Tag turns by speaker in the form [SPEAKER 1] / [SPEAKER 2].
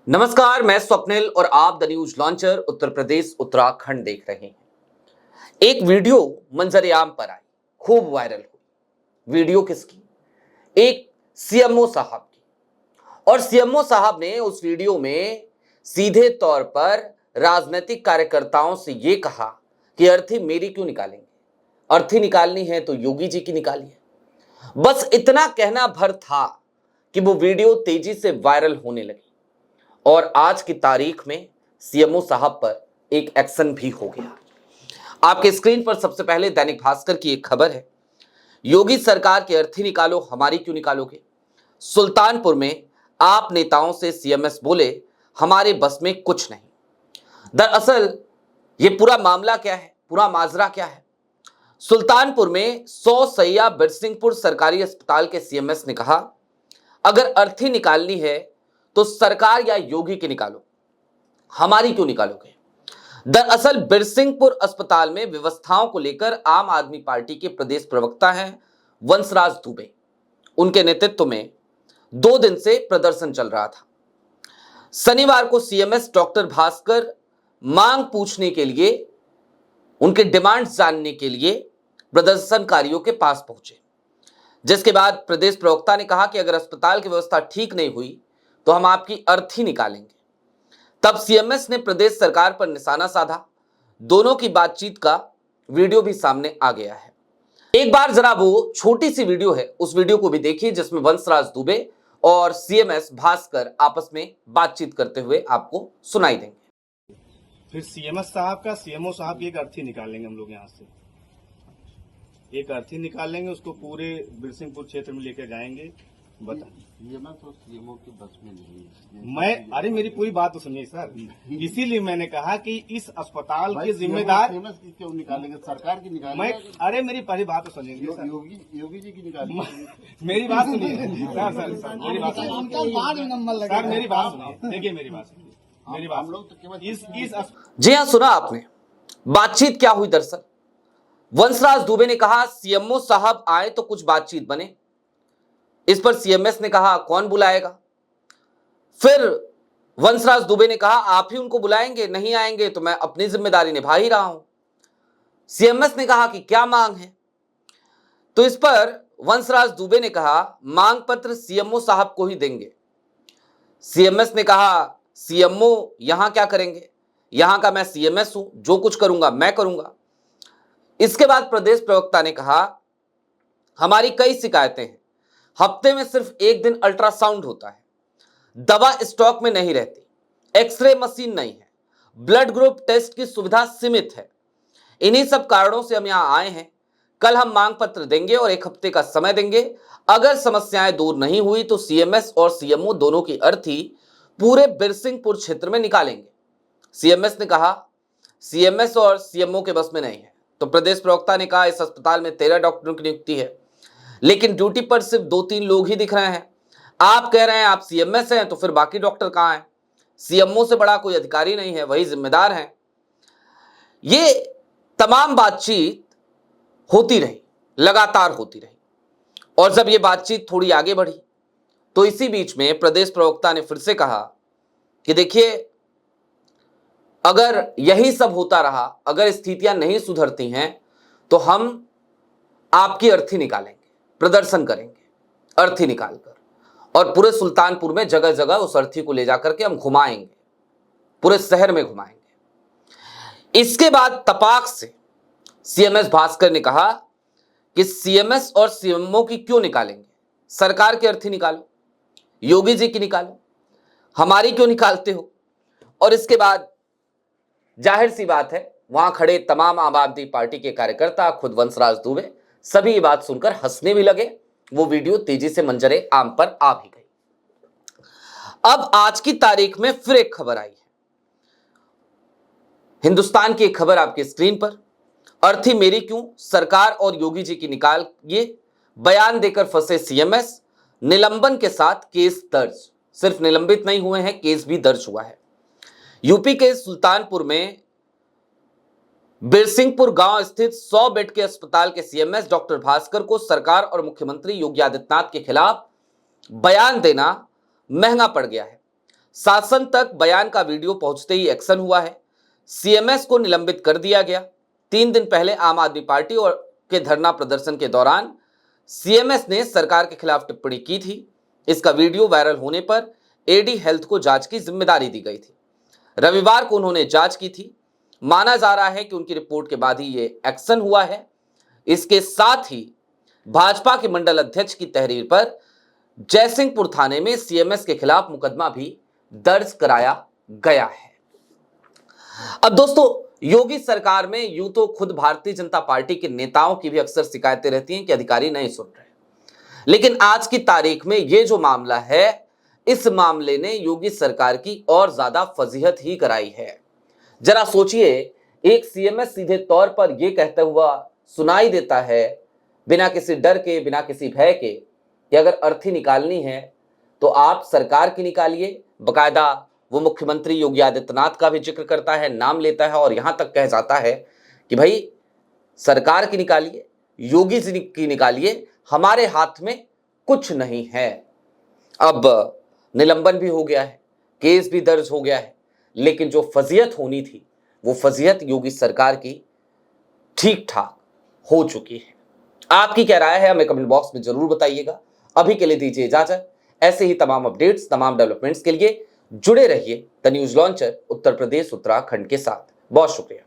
[SPEAKER 1] नमस्कार, मैं स्वप्निल और आप the news launcher Uttar Pradesh Uttarakhand देख रहे हैं। एक वीडियो मंजरेआम पर आई, खूब वायरल हुई। वीडियो किसकी? एक सीएमओ साहब की। और सीएमओ साहब ने उस वीडियो में सीधे तौर पर राजनीतिक कार्यकर्ताओं से यह कहा कि अर्थी मेरी क्यों निकालेंगे, अर्थी निकालनी है तो योगी जी की निकालिए। बस इतना कहना भर था कि वो वीडियो तेजी से वायरल होने लगी और आज की तारीख में सीएमओ साहब पर एक एक्शन भी हो गया। आपके स्क्रीन पर सबसे पहले दैनिक भास्कर की एक खबर है, योगी सरकार की अर्थी निकालो, हमारी क्यों निकालोगे। सुल्तानपुर में आप नेताओं से सीएमएस बोले हमारे बस में कुछ नहीं। दरअसल ये पूरा मामला क्या है, पूरा माजरा क्या है? सुल्तानपुर में 100 सैया बिरसिंहपुर सरकारी अस्पताल के सीएमएस ने कहा अगर अर्थी निकालनी है तो सरकार या योगी की निकालो, हमारी क्यों निकालोगे। दरअसल बिरसिंहपुर अस्पताल में व्यवस्थाओं को लेकर आम आदमी पार्टी के प्रदेश प्रवक्ता हैं वंशराज दुबे। उनके नेतृत्व में 2 दिन से प्रदर्शन चल रहा था। शनिवार को सीएमएस डॉक्टर भास्कर मांग पूछने के लिए, उनके डिमांड जानने के लिए प्रदर्शनकारियों के पास पहुंचे, जिसके बाद प्रदेश प्रवक्ता ने कहा कि अगर अस्पताल की व्यवस्था ठीक नहीं हुई तो हम आपकी अर्थी निकालेंगे। तब सीएमएस ने प्रदेश सरकार पर निशाना साधा। दोनों की बातचीत का वीडियो भी सामने आ गया है। एक बार जरा वो छोटी सी वीडियो है, उस वीडियो को भी देखिए जिसमें वंशराज दुबे और सीएमएस भास्कर आपस में बातचीत करते हुए आपको सुनाई देंगे।
[SPEAKER 2] फिर सीएमएस साहब का सीएमओ साहब की एक अर्थी निकाल लेंगे हम लोग यहाँ से, एक अर्थी निकाल लेंगे, उसको पूरे बिरसिंहपुर क्षेत्र में लेकर जाएंगे। बता
[SPEAKER 3] सीएमएस और सीएमओ की बस में नहीं है।
[SPEAKER 2] मैं, अरे मेरी पूरी बात तो सुनिए सर, इसीलिए मैंने कहा कि इस अस्पताल के जिम्मेदार
[SPEAKER 3] सीएमएस की क्यों निकालेंगे, सरकार की निकालेंगे।
[SPEAKER 2] मैं, अरे मेरी पहली बात तो सुनिए सर।
[SPEAKER 3] योगी जी की निकालेंगे।
[SPEAKER 2] मेरी बात सुनिए सर, मेरी बात सुनिए सर, मेरी बात सुनिए, देखिए मेरी बात सुनिए, मेरी बात।
[SPEAKER 3] हम लोग तो केवल
[SPEAKER 2] इस
[SPEAKER 1] जी हां, सुना आपने। बातचीत क्या हुई दरअसल? वंशराज दुबे ने कहा सीएमओ साहब आए तो कुछ बातचीत बने। इस पर सीएमएस ने कहा कौन बुलाएगा। फिर वंशराज दुबे ने कहा आप ही उनको बुलाएंगे, नहीं आएंगे तो मैं अपनी जिम्मेदारी निभा ही रहा हूं। सीएमएस ने कहा कि क्या मांग है, तो इस पर वंशराज दुबे ने कहा मांग पत्र सीएमओ साहब को ही देंगे। सीएमएस ने कहा सीएमओ यहां क्या करेंगे, यहां का मैं सीएमएस हूं, जो कुछ करूंगा मैं करूंगा। इसके बाद प्रदेश प्रवक्ता ने कहा हमारी कई शिकायतें हैं, हफ्ते में सिर्फ 1 दिन अल्ट्रासाउंड होता है, दवा स्टॉक में नहीं रहती, एक्सरे मशीन नहीं है, ब्लड ग्रुप टेस्ट की सुविधा सीमित है। इन्हीं सब कारणों से हम यहां आए हैं। कल हम मांग पत्र देंगे और 1 हफ्ते का समय देंगे। अगर समस्याएं दूर नहीं हुई तो सीएमएस और सीएमओ दोनों की अर्थी पूरे बिरसिंहपुर क्षेत्र में निकालेंगे। सीएमएस ने कहा सीएमएस और सीएमओ के बस में नहीं है। तो प्रदेश प्रवक्ता ने कहा इस अस्पताल में 13 डॉक्टरों की नियुक्ति है, लेकिन ड्यूटी पर सिर्फ 2-3 लोग ही दिख रहे हैं। आप कह रहे हैं आप सीएमएस हैं, तो फिर बाकी डॉक्टर कहां हैं? सीएमओ से बड़ा कोई अधिकारी नहीं है, वही जिम्मेदार हैं। ये तमाम बातचीत होती रही, लगातार होती रही। और जब ये बातचीत थोड़ी आगे बढ़ी तो इसी बीच में प्रदेश प्रवक्ता ने फिर से कहा कि देखिए अगर यही सब होता रहा, अगर स्थितियां नहीं सुधरती हैं तो हम आपकी अर्थी निकालेंगे, प्रदर्शन करेंगे अर्थी निकालकर, और पूरे सुल्तानपुर में जगह जगह उस अर्थी को ले जाकर के हम घुमाएंगे, पूरे शहर में घुमाएंगे। इसके बाद तपाक से सीएमएस भास्कर ने कहा कि सीएमएस और सीएमओ की क्यों निकालेंगे, सरकार की अर्थी निकालो, योगी जी की निकालो, हमारी क्यों निकालते हो। और इसके बाद जाहिर सी बात है वहां खड़े तमाम आम आदमी पार्टी के कार्यकर्ता, खुद वंशराज दुबे, सभी ये बात सुनकर हंसने भी लगे। वो वीडियो तेजी से मंजरे आम पर आ भी गई। अब आज की तारीख में फिर एक खबर आई है, हिंदुस्तान की एक खबर आपकी स्क्रीन पर। अर्थी मेरी क्यों, सरकार और योगी जी की निकालिए, बयान देकर फंसे सीएमएस, निलंबन के साथ केस दर्ज। सिर्फ निलंबित नहीं हुए हैं, केस भी दर्ज हुआ है। यूपी के सुल्तानपुर में बिरसिंहपुर गांव स्थित 100 बेड के अस्पताल के सीएमएस डॉक्टर भास्कर को सरकार और मुख्यमंत्री योगी आदित्यनाथ के खिलाफ बयान देना महंगा पड़ गया है। शासन तक बयान का वीडियो पहुंचते ही एक्शन हुआ है। सीएमएस को निलंबित कर दिया गया। 3 दिन पहले आम आदमी पार्टी और के धरना प्रदर्शन के दौरान सीएमएस ने सरकार के खिलाफ टिप्पणी की थी। इसका वीडियो वायरल होने पर एडी हेल्थ को जांच की जिम्मेदारी दी गई थी। रविवार को उन्होंने जांच की थी। माना जा रहा है कि उनकी रिपोर्ट के बाद ही ये एक्शन हुआ है। इसके साथ ही भाजपा के मंडल अध्यक्ष की तहरीर पर जयसिंहपुर थाने में सीएमएस के खिलाफ मुकदमा भी दर्ज कराया गया है। अब दोस्तों, योगी सरकार में यूं तो खुद भारतीय जनता पार्टी के नेताओं की भी अक्सर शिकायतें रहती हैं कि अधिकारी नहीं सुन रहे, लेकिन आज की तारीख में ये जो मामला है, इस मामले ने योगी सरकार की और ज्यादा फजीहत ही कराई है। जरा सोचिए, एक सीएमएस सीधे तौर पर यह कहता हुआ सुनाई देता है, बिना किसी डर के, बिना किसी भय के, कि अगर अर्थी निकालनी है तो आप सरकार की निकालिए। बकायदा वो मुख्यमंत्री योगी आदित्यनाथ का भी जिक्र करता है, नाम लेता है और यहां तक कह जाता है कि भाई सरकार की निकालिए, योगी जी की निकालिए, हमारे हाथ में कुछ नहीं है। अब निलंबन भी हो गया है, केस भी दर्ज हो गया है, लेकिन जो फजीहत होनी थी वो फजीहत योगी सरकार की ठीक ठाक हो चुकी है। आपकी क्या राय है, हमें कमेंट बॉक्स में जरूर बताइएगा। अभी के लिए दीजिए इजाजत। ऐसे ही तमाम अपडेट्स, तमाम डेवलपमेंट्स के लिए जुड़े रहिए the news launcher Uttar Pradesh Uttarakhand के साथ। बहुत शुक्रिया।